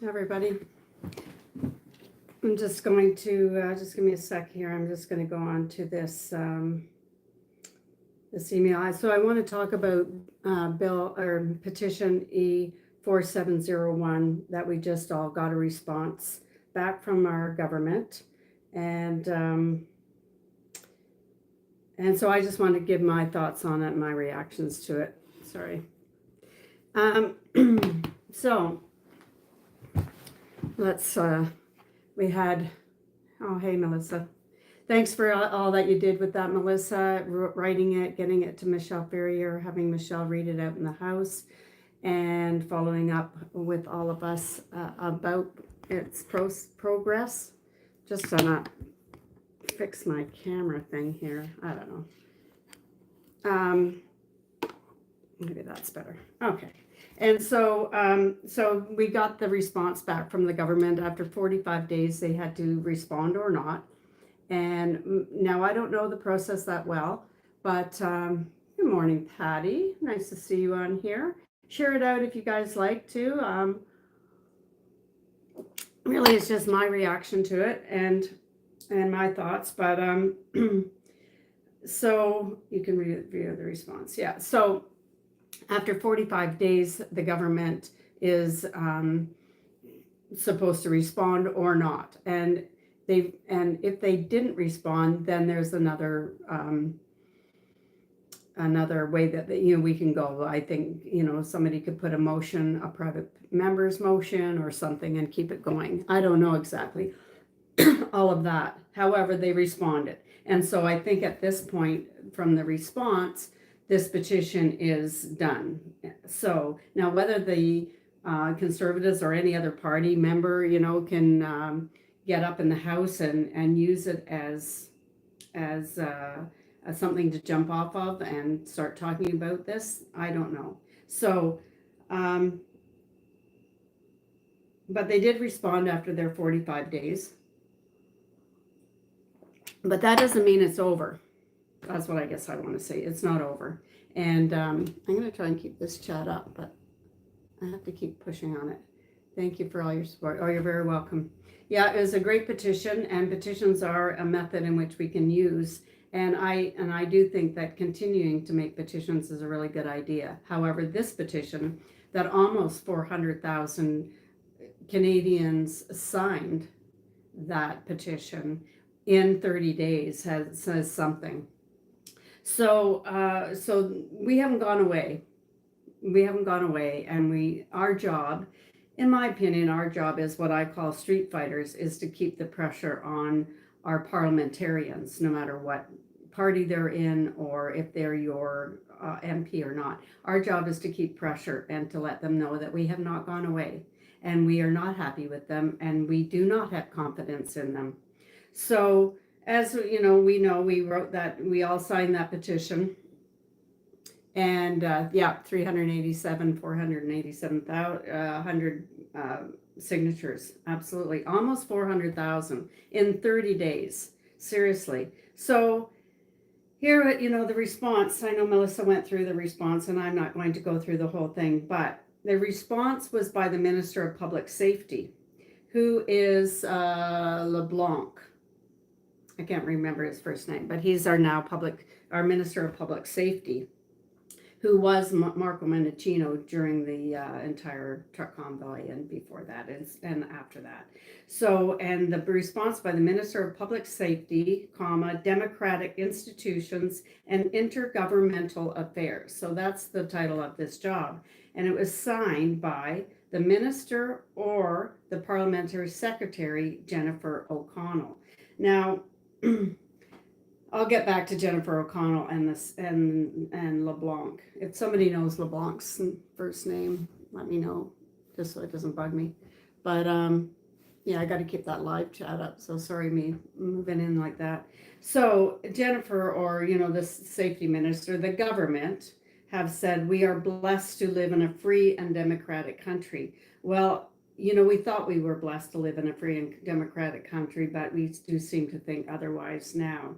Everybody. I'm just going to just give me a sec here. I'm just going to go on to this email. So I want to talk about bill or petition e-4701 that we just all got a response back from our government, and so I just want to give my thoughts on it and my reactions to it. Sorry. So let's we had, oh, hey, Melissa. Thanks for all that you did with that, Melissa, writing it, getting it to Michelle Ferrier, having Michelle read it out in the house, and following up with all of us about its progress. Just gonna fix my camera thing here. I don't know. Maybe that's better. Okay. And so, so we got the response back from the government. After 45 days, they had to respond or not. And now I don't know the process that well, but good morning, Patty. Nice to see you on here. Share it out if you guys like to. Really, it's just my reaction to it and my thoughts. But so you can review the response. Yeah. So after 45 days, the government is supposed to respond or not, and if they didn't respond, then there's another way that we can go. I think somebody could put a motion, a private member's motion or something, and keep it going. I don't know exactly all of that. However, they responded, and so I think at this point, from the response, this petition is done. So now whether the Conservatives or any other party member, can get up in the House and use it as something to jump off of and start talking about this, I don't know. So, but they did respond after their 45 days. But that doesn't mean it's over. That's what I guess I want to say. It's not over. And I'm going to try and keep this chat up, but I have to keep pushing on it. Thank you for all your support. Oh, you're very welcome. Yeah, it was a great petition, and petitions are a method in which we can use. And I do think that continuing to make petitions is a really good idea. However, this petition that almost 400,000 Canadians signed that petition in 30 days says something. So we haven't gone away. We haven't gone away, and our job, in my opinion, our job is what I call street fighters, is to keep the pressure on our parliamentarians, no matter what party they're in or if they're your MP or not. Our job is to keep pressure and to let them know that we have not gone away, and we are not happy with them, and we do not have confidence in them. So, as we wrote that, we all signed that petition, and 487,100 signatures, absolutely, almost 400,000 in 30 days, seriously. So here, the response, I know Melissa went through the response, and I'm not going to go through the whole thing, but the response was by the Minister of Public Safety, who is LeBlanc. I can't remember his first name, but he's our Minister of Public Safety, who was Marco Mendicino during the entire truck convoy and before that and after that. So, and the response by the Minister of Public Safety, Democratic Institutions and Intergovernmental Affairs. So that's the title of this job. And it was signed by the Minister or the Parliamentary Secretary, Jennifer O'Connell. Now, I'll get back to Jennifer O'Connell and LeBlanc. If somebody knows LeBlanc's first name, let me know, just so it doesn't bug me. But yeah, I got to keep that live chat up. So sorry me moving in like that. So Jennifer, or the safety minister, the government have said we are blessed to live in a free and democratic country. Well, we thought we were blessed to live in a free and democratic country, but we do seem to think otherwise now.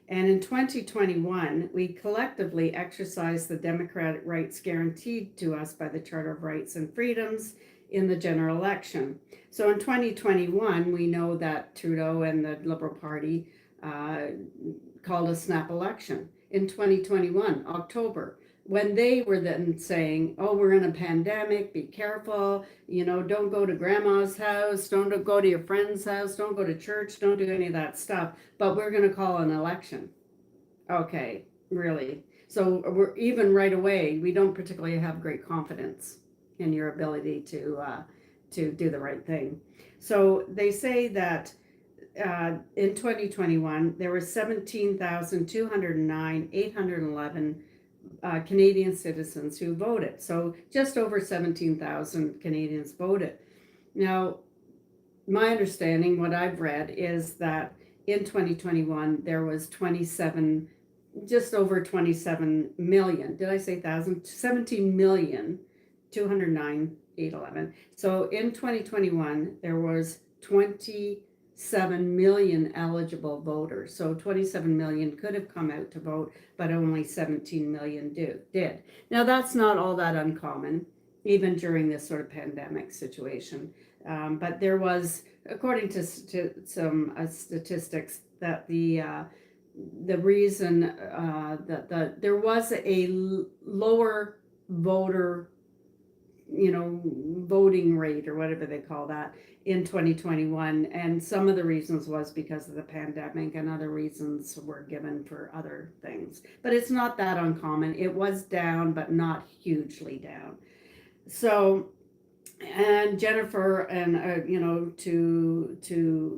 And in 2021, we collectively exercised the democratic rights guaranteed to us by the Charter of Rights and Freedoms in the general election. So in 2021, we know that Trudeau and the Liberal Party called a snap election. In 2021, October, when they were then saying, oh, we're in a pandemic, be careful, don't go to grandma's house, don't go to your friend's house, don't go to church, don't do any of that stuff, but we're going to call an election. Okay, really? So we're even right away, we don't particularly have great confidence in your ability to do the right thing. So they say that in 2021, there were 17,209, 811 Canadian citizens who voted. So just over 17,000 Canadians voted. Now, my understanding, what I've read, is that in 2021, there was just over 27 million. Did I say thousand? 17 million, 209, 811. So in 2021, there was 27 million eligible voters. So 27 million could have come out to vote, but only 17 million did. Now, that's not all that uncommon, even during this sort of pandemic situation. But there was, according to some statistics, that the reason that there was a lower voter, voting rate or whatever they call that in 2021, and some of the reasons was because of the pandemic, and other reasons were given for other things. But it's not that uncommon. It was down, but not hugely down. So, and Jennifer, and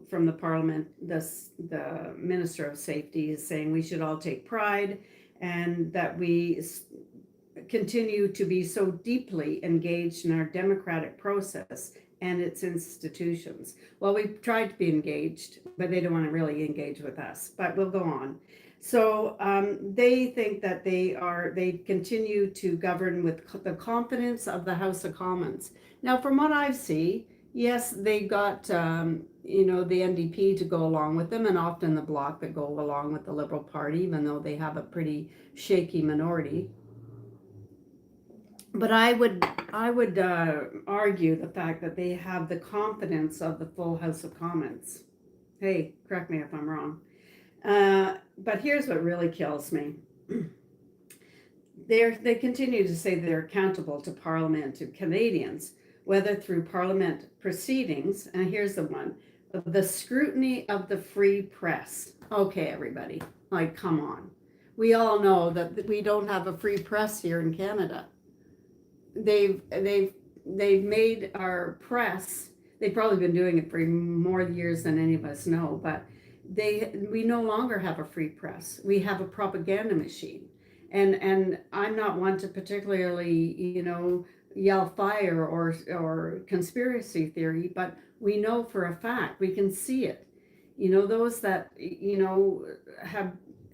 from the Parliament, the Minister of Safety is saying we should all take pride, and that we continue to be so deeply engaged in our democratic process and its institutions. Well, we've tried to be engaged, but they don't want to really engage with us, but we'll go on. So they think that they continue to govern with the confidence of the House of Commons. Now, from what I see, yes, they got the NDP to go along with them, and often the Bloc that go along with the Liberal Party, even though they have a pretty shaky minority. But I would argue the fact that they have the confidence of the full House of Commons. Hey, correct me if I'm wrong. But here's what really kills me. They continue to say they're accountable to Parliament, to Canadians, whether through Parliament proceedings, and here's the one, the scrutiny of the free press. Okay, everybody, come on. We all know that we don't have a free press here in Canada. They've made our press, they've probably been doing it for more years than any of us know, but we no longer have a free press. We have a propaganda machine. And I'm not one to particularly, yell fire or conspiracy theory, but we know for a fact, we can see it. Those that,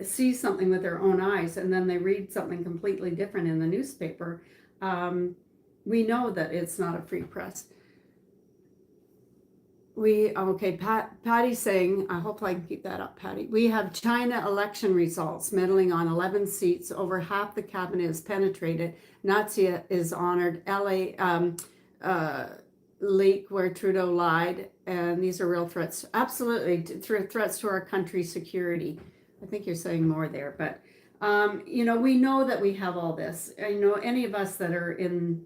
see something with their own eyes, and then they read something completely different in the newspaper, we know that it's not a free press. Patty's saying, I hope I can keep that up, Patty. We have China election results, meddling on 11 seats, over half the cabinet is penetrated. Nazi is honored. LA leak where Trudeau lied, and these are real threats. Absolutely, threats to our country's security. I think you're saying more there, but we know that we have all this. Any of us that are in,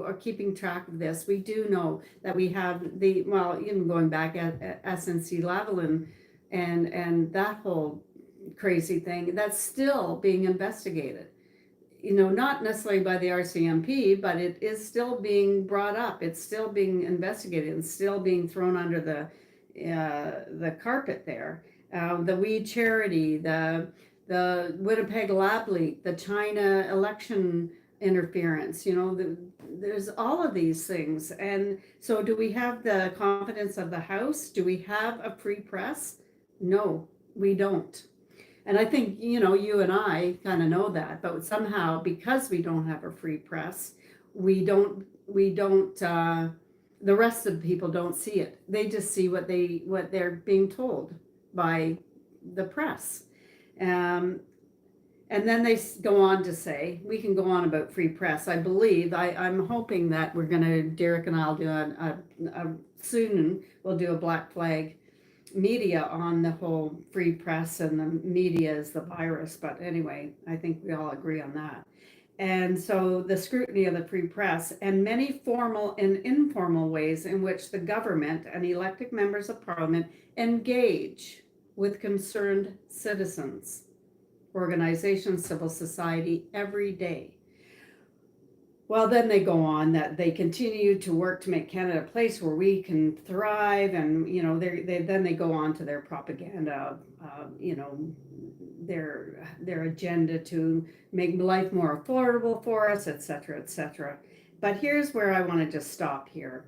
are keeping track of this, we do know that we have even going back at SNC Lavalin and that whole crazy thing, that's still being investigated. Not necessarily by the RCMP, but it is still being brought up. It's still being investigated and still being thrown under the carpet there. The Weed Charity, the Winnipeg Lab Leak, the China election interference, there's all of these things. And so do we have the confidence of the House? Do we have a free press? No, we don't. And I think, you and I kind of know that, but somehow, because we don't have a free press, the rest of the people don't see it. They just see what they're being told by the press. Um, and then they go on to say, we can go on about free press. I believe, I'm hoping that we're going to, Derek and I'll do soon, we'll do a Black Flag media on the whole free press and the media is the virus. But anyway, I think we all agree on that. And so the scrutiny of the free press and many formal and informal ways in which the government and elected members of parliament engage with concerned citizens, organizations, civil society every day. Well, then they go on that they continue to work to make Canada a place where we can thrive, and then they go on to their propaganda, their agenda to make life more affordable for us, etc., etc. But here's where I want to just stop here,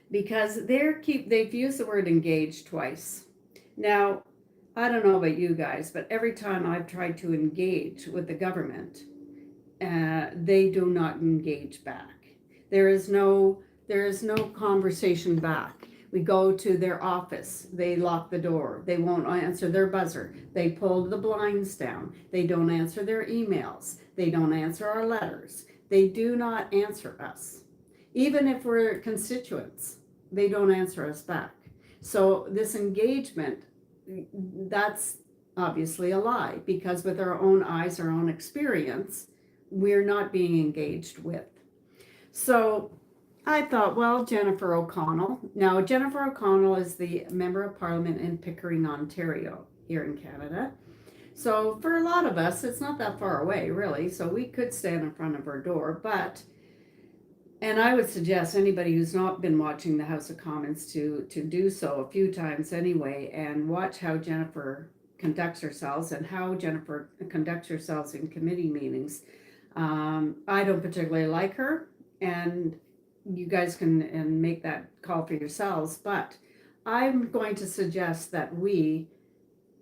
because they've used the word engage twice. Now, I don't know about you guys, but every time I've tried to engage with the government, they do not engage back. There is no conversation back. We go to their office, they lock the door, they won't answer their buzzer, they pull the blinds down, they don't answer their emails, they don't answer our letters, they do not answer us. Even if we're constituents, they don't answer us back. So this engagement, that's obviously a lie, because with our own eyes, our own experience, we're not being engaged with. So I thought, well, Jennifer O'Connell. Now, Jennifer O'Connell is the Member of Parliament in Pickering, Ontario, here in Canada. So for a lot of us, it's not that far away, really. So we could stand in front of her door. And I would suggest anybody who's not been watching the House of Commons to do so a few times anyway, and watch how Jennifer conducts herself and how Jennifer conducts herself in committee meetings. I don't particularly like her, and you guys can make that call for yourselves, but I'm going to suggest that we,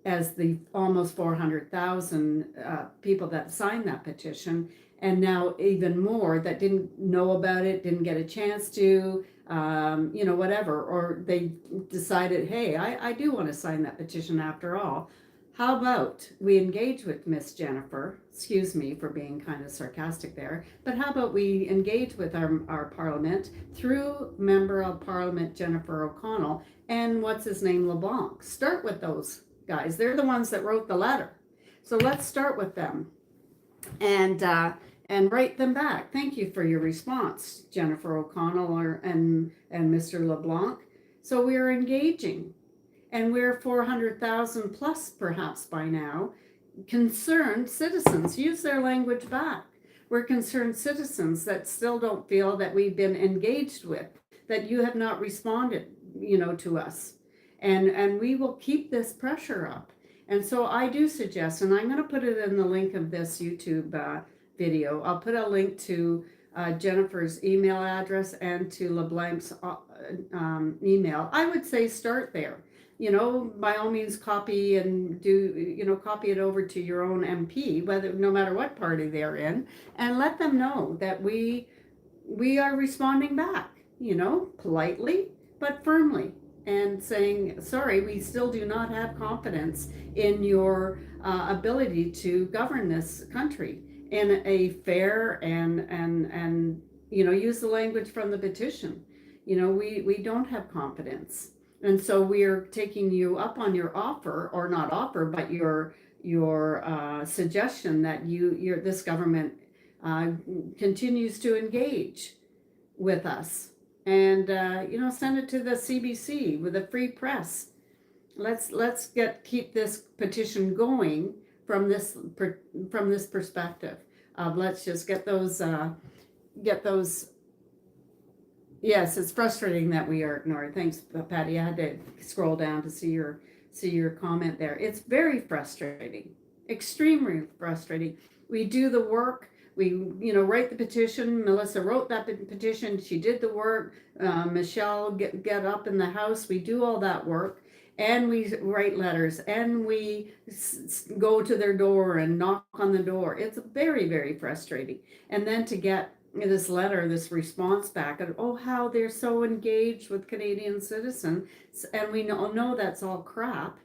as the almost 400,000 people that signed that petition, and now even more that didn't know about it, didn't get a chance to, whatever, or they decided, hey, I do want to sign that petition after all. How about we engage with Miss Jennifer, excuse me for being kind of sarcastic there, but how about we engage with our Parliament through Member of Parliament Jennifer O'Connell and what's his name, LeBlanc. Start with those guys. They're the ones that wrote the letter. So let's start with them and write them back. Thank you for your response, Jennifer O'Connell and Mr. LeBlanc. So we're engaging. And we're 400,000 plus perhaps by now, concerned citizens. Use their language back. We're concerned citizens that still don't feel that we've been engaged with, that you have not responded, to us. And we will keep this pressure up. And so I do suggest, and I'm going to put it in the link of this YouTube video, I'll put a link to Jennifer's email address and to LeBlanc's email. I would say start there. By all means, copy and copy it over to your own MP, no matter what party they're in, and let them know that we are responding back, politely but firmly, and saying, sorry, we still do not have confidence in your ability to govern this country in a fair and use the language from the petition. We don't have confidence. And so we are taking you up on your offer, or not offer, but your suggestion that this government continues to engage with us, and send it to the CBC with a free press. Let's keep this petition going from this perspective. Let's just get those. Yes, it's frustrating that we are ignored. Thanks, Patty. I had to scroll down to see your comment there. It's very frustrating, extremely frustrating. We do the work. We write the petition. Melissa wrote that petition. She did the work. Michelle get up in the House. We do all that work, and we write letters, and we go to their door and knock on the door. It's very, very frustrating. And then to get this letter, this response back, and how they're so engaged with Canadian citizens, and we know that's all crap.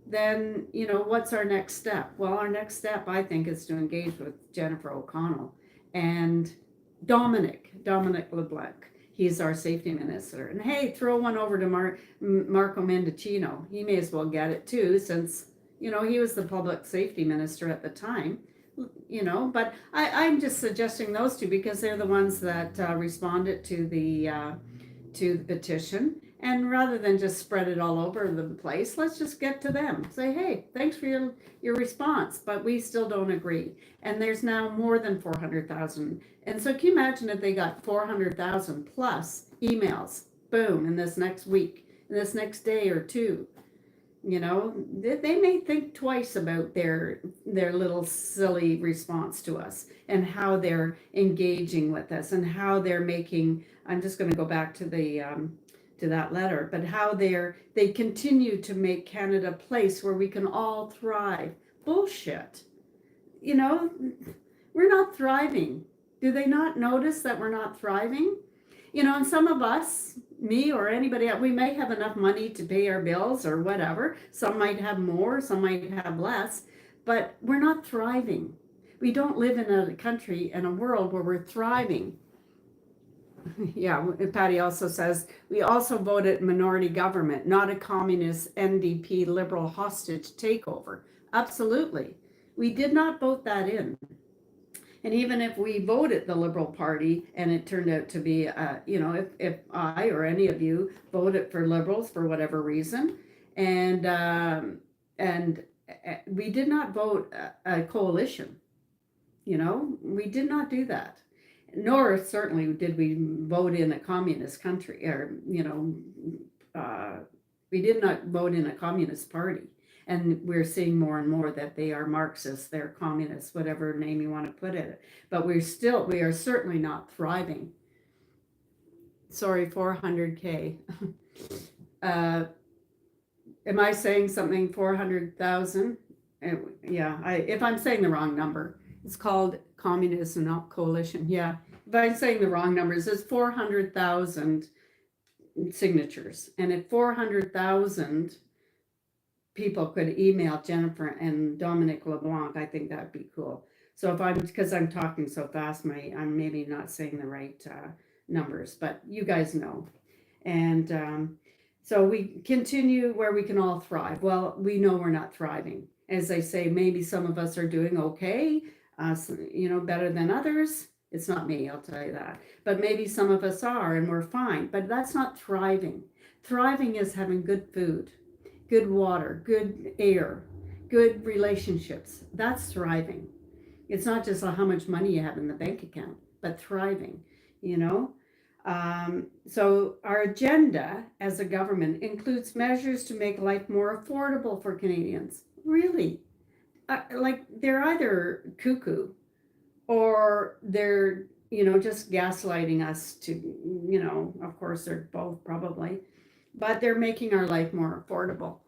then, what's our next step? Well, our next step, I think, is to engage with Jennifer O'Connell and Dominic LeBlanc. He's our safety minister. And hey, throw one over to Marco Mendicino. He may as well get it too, since, he was the public safety minister at the time. But I'm just suggesting those two because they're the ones that responded to the petition. And rather than just spread it all over the place, let's just get to them. Say, hey, thanks for your response, but we still don't agree. And there's now more than 400,000. And so can you imagine if they got 400,000 plus emails, boom, in this next week, in this next day or two? They may think twice about their little silly response to us and how they're engaging with us and how they're making. I'm just going to go back to the to that letter, but how they continue to make Canada a place where we can all thrive. Bullshit. We're not thriving. Do they not notice that we're not thriving? And some of us, me or anybody else, we may have enough money to pay our bills or whatever. Some might have more, some might have less, but we're not thriving. We don't live in a country and a world where we're thriving. Yeah, Patty also says, we also voted minority government, not a communist NDP liberal hostage takeover. Absolutely. We did not vote that in. And even if we voted the Liberal Party and it turned out to be, if I or any of you voted for Liberals for whatever reason, and we did not vote a coalition, we did not do that. Nor certainly did we vote in a communist country, or, we did not vote in a communist party. And we're seeing more and more that they are Marxists, they're communists, whatever name you want to put it. But we are certainly not thriving. Sorry, 400K. Am I saying something, 400,000? Yeah, if I'm saying the wrong number, it's called communism, not coalition. Yeah, if I'm saying the wrong numbers, it's 400,000 signatures. And if 400,000 people could email Jennifer and Dominic LeBlanc, I think that'd be cool. So because I'm talking so fast, I'm maybe not saying the right numbers, but you guys know. And so we continue where we can all thrive. Well, we know we're not thriving. As I say, maybe some of us are doing okay, better than others. It's not me, I'll tell you that. But maybe some of us are and we're fine, but that's not thriving. Thriving is having good food, good water, good air, good relationships. That's thriving. It's not just how much money you have in the bank account, but thriving, So our agenda as a government includes measures to make life more affordable for Canadians. Really? They're either cuckoo or they're, just gaslighting us to, of course they're both probably, but they're making our life more affordable.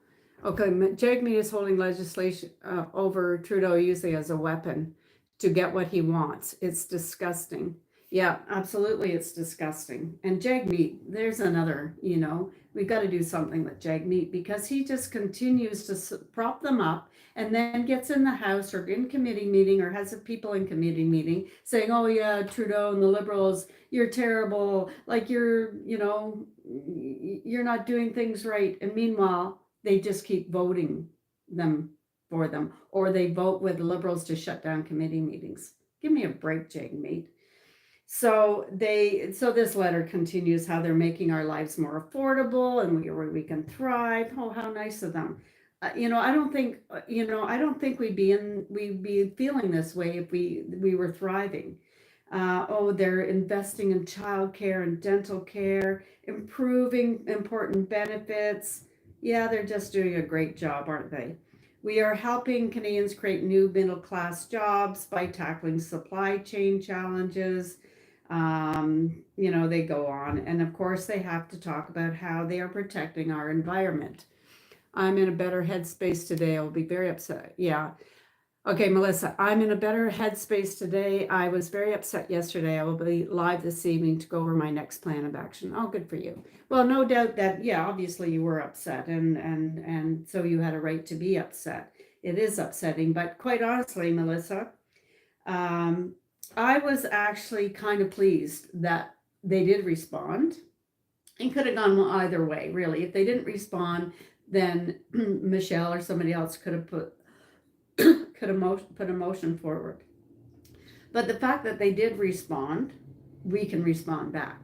Okay, Jagmeet is holding legislation over Trudeau using as a weapon to get what he wants. It's disgusting. Yeah, absolutely, it's disgusting. And Jagmeet, there's another, we've got to do something with Jagmeet because he just continues to prop them up and then gets in the House or in committee meeting or has people in committee meeting saying, oh yeah, Trudeau and the Liberals, you're terrible, like you're not doing things right. And meanwhile, they just keep voting for them, or they vote with the Liberals to shut down committee meetings. Give me a break, Jagmeet. So this letter continues how they're making our lives more affordable and we can thrive. Oh, how nice of them. I don't think we'd be feeling this way if we were thriving. They're investing in childcare and dental care, improving important benefits. Yeah, they're just doing a great job, aren't they? We are helping Canadians create new middle-class jobs by tackling supply chain challenges. They go on. And of course, they have to talk about how they are protecting our environment. I'm in a better headspace today. I'll be very upset. Yeah. Okay, Melissa, I'm in a better headspace today. I was very upset yesterday. I will be live this evening to go over my next plan of action. Oh, good for you. Well, no doubt that, yeah, obviously you were upset, and so you had a right to be upset. It is upsetting, but quite honestly, Melissa, um, I was actually kind of pleased that they did respond. It could have gone either way, really. If they didn't respond, then Michelle or somebody else could have put a motion forward. But the fact that they did respond, we can respond back.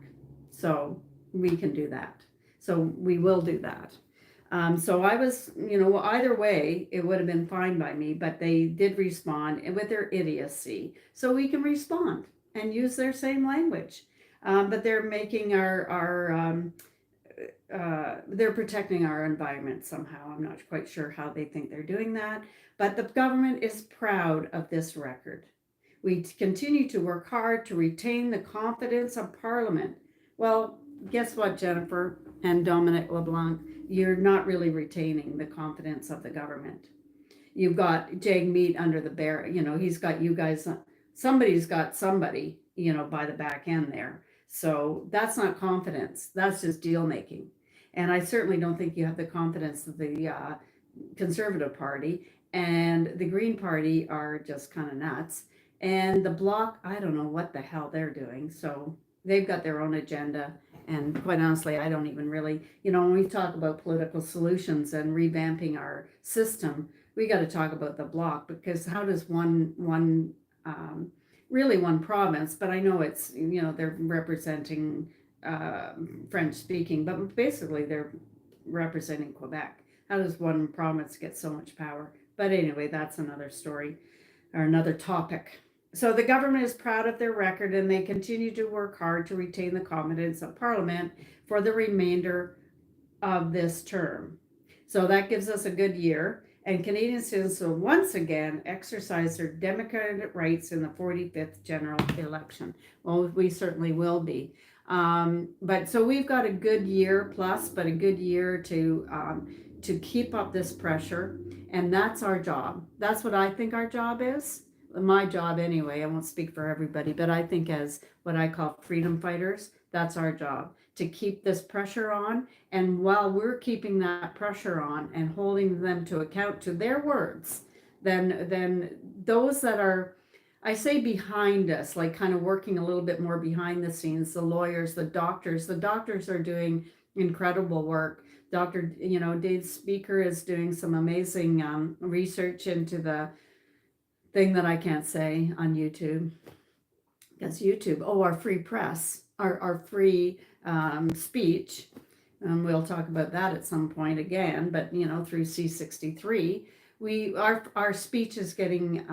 So we can do that. So we will do that. So I was, either way, it would have been fine by me, but they did respond with their idiocy. So we can respond and use their same language. But they're making they're protecting our environment somehow. I'm not quite sure how they think they're doing that, but the government is proud of this record. We continue to work hard to retain the confidence of Parliament. Well, guess what, Jennifer and Dominic LeBlanc? You're not really retaining the confidence of the government. You've got Jagmeet under the bear, he's got you guys, somebody's got somebody, by the back end there. So that's not confidence, that's just deal making. And I certainly don't think you have the confidence of the Conservative Party, and the Green Party are just kind of nuts. And the Bloc, I don't know what the hell they're doing. So they've got their own agenda. And quite honestly, I don't even really, when we talk about political solutions and revamping our system, we got to talk about the Bloc, because how does really one province, but I know it's, they're representing French speaking, but basically they're representing Quebec. How does one province get so much power? But anyway, that's another story or another topic. So the government is proud of their record, and they continue to work hard to retain the confidence of Parliament for the remainder of this term. So that gives us a good year. And Canadian citizens will once again exercise their democratic rights in the 45th general election. Well, we certainly will be. But so we've got a good year plus, but a good year to keep up this pressure, and that's our job. That's what I think our job is. My job anyway. I won't speak for everybody, but I think as what I call freedom fighters, that's our job, to keep this pressure on. And while we're keeping that pressure on and holding them to account to their words, then those that are, I say behind us, like kind of working a little bit more behind the scenes, the lawyers, the doctors are doing incredible work. Dave Speaker is doing some amazing research into the thing that I can't say on YouTube. That's YouTube. Oh, our free press, our free speech. We'll talk about that at some point again, but through C63, our speech is getting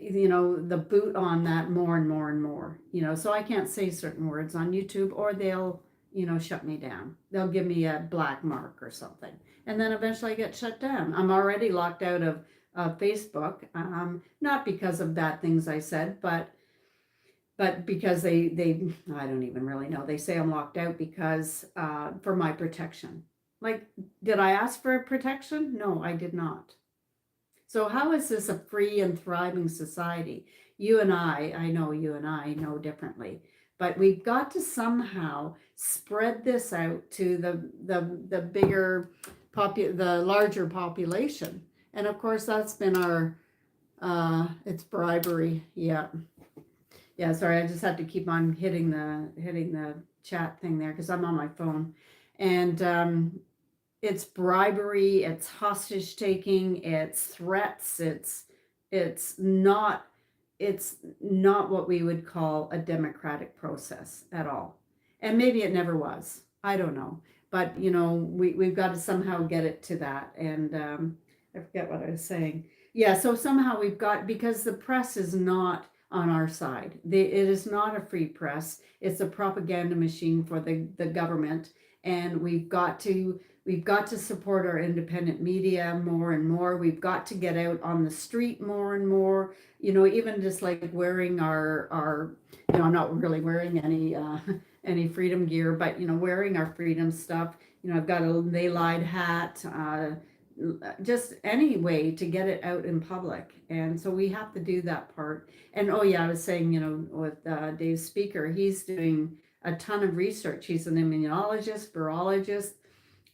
the boot on that more and more and more. So I can't say certain words on YouTube, or they'll shut me down. They'll give me a black mark or something, and then eventually I get shut down. I'm already locked out of Facebook, not because of bad things I said, but because they I don't even really know. They say I'm locked out because for my protection. Like, did I ask for protection? No, I did not. So how is this a free and thriving society? I know you and I know differently, but we've got to somehow spread this out to the bigger the larger population. And of course, that's been our it's bribery. Yeah. Sorry, I just had to keep on hitting the chat thing there because I'm on my phone, and it's bribery, it's hostage taking, it's threats, it's not what we would call a democratic process at all, and maybe it never was. I don't know, but we've got to somehow get it to that, and I forget what I was saying. Yeah, so somehow we've got, because the press is not on our side. It is not a free press. It's a propaganda machine for the government, and we've got to support our independent media more and more. We've got to get out on the street more and more. Even just like wearing our I'm not really wearing any freedom gear, but wearing our freedom stuff. I've got a They Lied hat. just any way to get it out in public. And so we have to do that part. And oh yeah, I was saying, with Dave Speaker, he's doing a ton of research. He's an immunologist, virologist,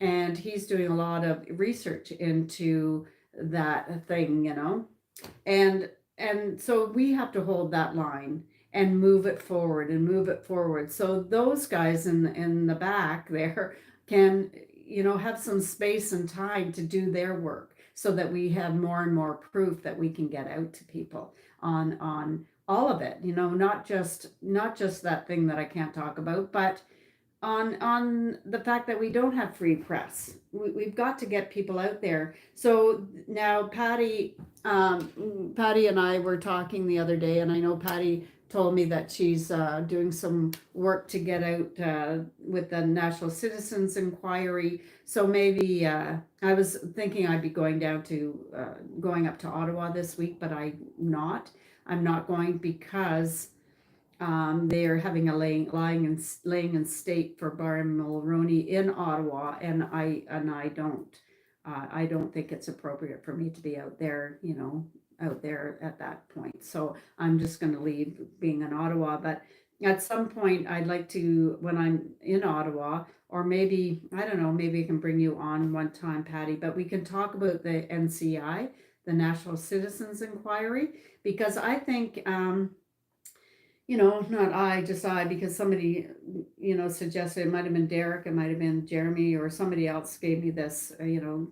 and he's doing a lot of research into that thing, and so we have to hold that line and move it forward and move it forward. So those guys in the back there can, have some space and time to do their work so that we have more and more proof that we can get out to people on all of it, not just that thing that I can't talk about, but on the fact that we don't have free press. We've got to get people out there. So now Patty and I were talking the other day, and I know Patty told me that she's doing some work to get out with the National Citizens Inquiry. So maybe I was thinking I'd be going up to Ottawa this week, but I'm not going because they are having a laying in state for Brian Mulroney in Ottawa, and I don't think it's appropriate for me to be out there, out there at that point. So I'm just going to leave being in Ottawa. But at some point, I'd like to, when I'm in Ottawa, or maybe, I don't know, maybe I can bring you on one time, Patty, but we can talk about the NCI, the National Citizens Inquiry, because I think, not just I, because somebody, suggested, it might have been Derek, it might have been Jeremy, or somebody else gave me this,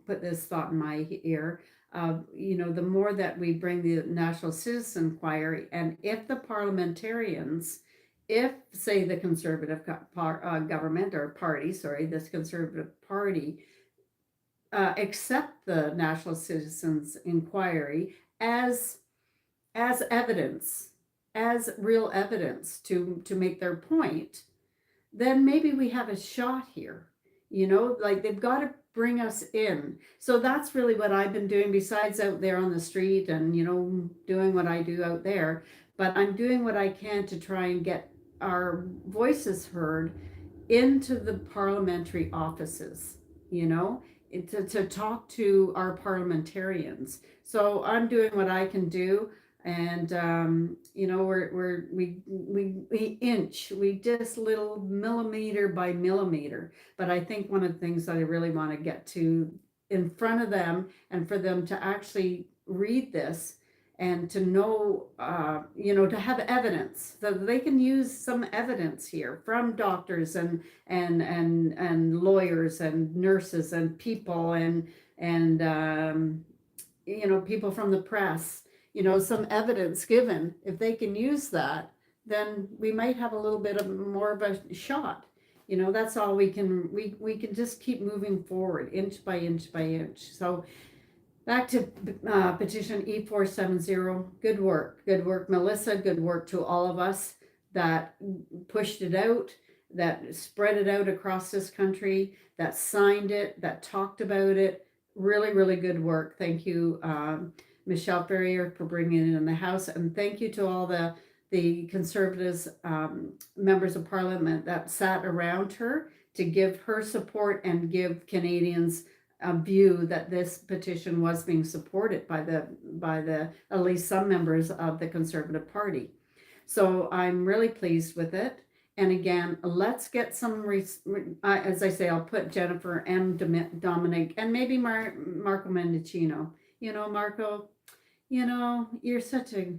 put this thought in my ear. The more that we bring the National Citizen Inquiry, and if the parliamentarians, if, say, the Conservative government or party, this Conservative Party, accept the National Citizens Inquiry as evidence, as real evidence to make their point, then maybe we have a shot here. Like they've got to bring us in. So that's really what I've been doing, besides out there on the street and, doing what I do out there. But I'm doing what I can to try and get our voices heard into the parliamentary offices, to talk to our parliamentarians. So I'm doing what I can do. And we just little millimeter by millimeter. But I think one of the things that I really want to get to in front of them, and for them to actually read this and to know, to have evidence, so they can use some evidence here from doctors and lawyers and nurses and people and people from the press. Some evidence given. If they can use that, then we might have a little bit of more of a shot. That's all we can just keep moving forward, inch by inch by inch. So back to petition E-470. Good work, Melissa. Good work to all of us that pushed it out, that spread it out across this country, that signed it, that talked about it. Really, really good work. Thank you, Michelle Ferrier, for bringing it in the House, and thank you to all the Conservatives, members of Parliament that sat around her to give her support and give Canadians a view that this petition was being supported by the at least some members of the Conservative Party. So I'm really pleased with it. And again, let's get some, as I say, I'll put Jennifer and Dominic and maybe Marco Mendicino. Marco, you're such a,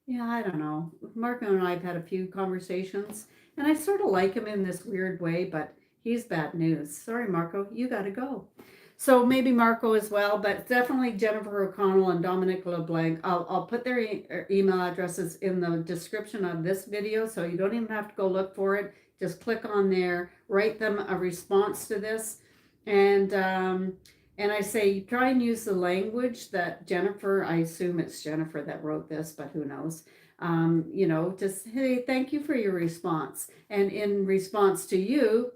I don't know. Marco and I have had a few conversations, and I sort of like him in this weird way, but he's bad news. Sorry, Marco, you got to go. So maybe Marco as well, but definitely Jennifer O'Connell and Dominic LeBlanc. I'll put their email addresses in the description of this video, so you don't even have to go look for it. Just click on there, write them a response to this, and I say, try and use the language that Jennifer, I assume it's Jennifer that wrote this, but who knows, just, hey, thank you for your response. And in response to you,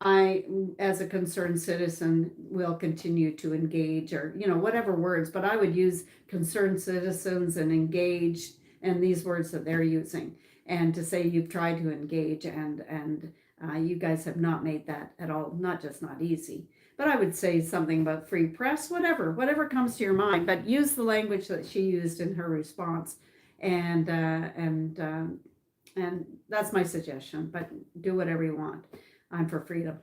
I, as a concerned citizen, will continue to engage, or, whatever words, but I would use concerned citizens and engaged and these words that they're using, and to say you've tried to engage and You guys have not made that at all, not just not easy. But I would say something about free press, whatever comes to your mind. But use the language that she used in her response, and and that's my suggestion. But do whatever you want. I'm for freedom,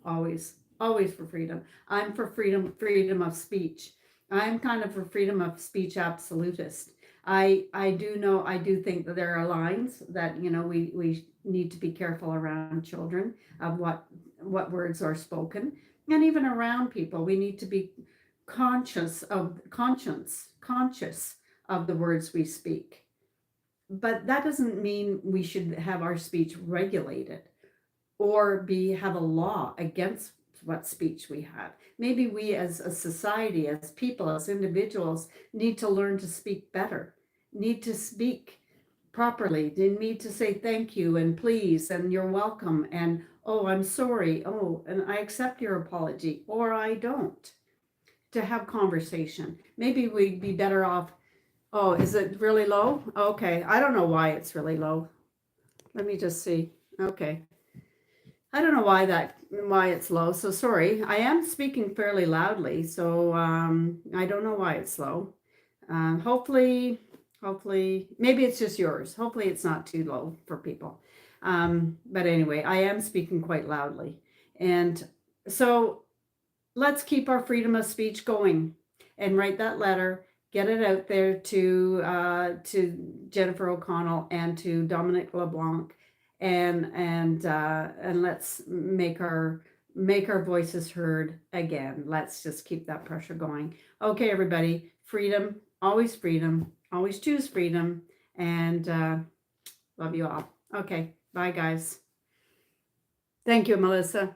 always, always for freedom. I'm for freedom of speech. I'm kind of for freedom of speech absolutist. I do know, I do think that there are lines that, we need to be careful around children of what words are spoken, and even around people. We need to be conscious of the words we speak. But that doesn't mean we should have our speech regulated or have a law against what speech we have. Maybe we as a society, as people, as individuals, need to learn to speak better, need to speak properly. They need to say thank you and please and you're welcome and oh, I'm sorry. Oh, and I accept your apology or I don't. To have conversation. Maybe we'd be better off. Oh, is it really low? Okay. I don't know why it's really low. Let me just see. Okay. I don't know why it's low. So sorry. I am speaking fairly loudly, so I don't know why it's low. Hopefully, maybe it's just yours. Hopefully, it's not too low for people. But anyway, I am speaking quite loudly, and so let's keep our freedom of speech going, and write that letter. Get it out there to Jennifer O'Connell and to Dominic LeBlanc, and let's make our voices heard again. Let's just keep that pressure going. Okay, everybody, freedom, always choose freedom, and love you all. Okay, bye guys. Thank you, Melissa.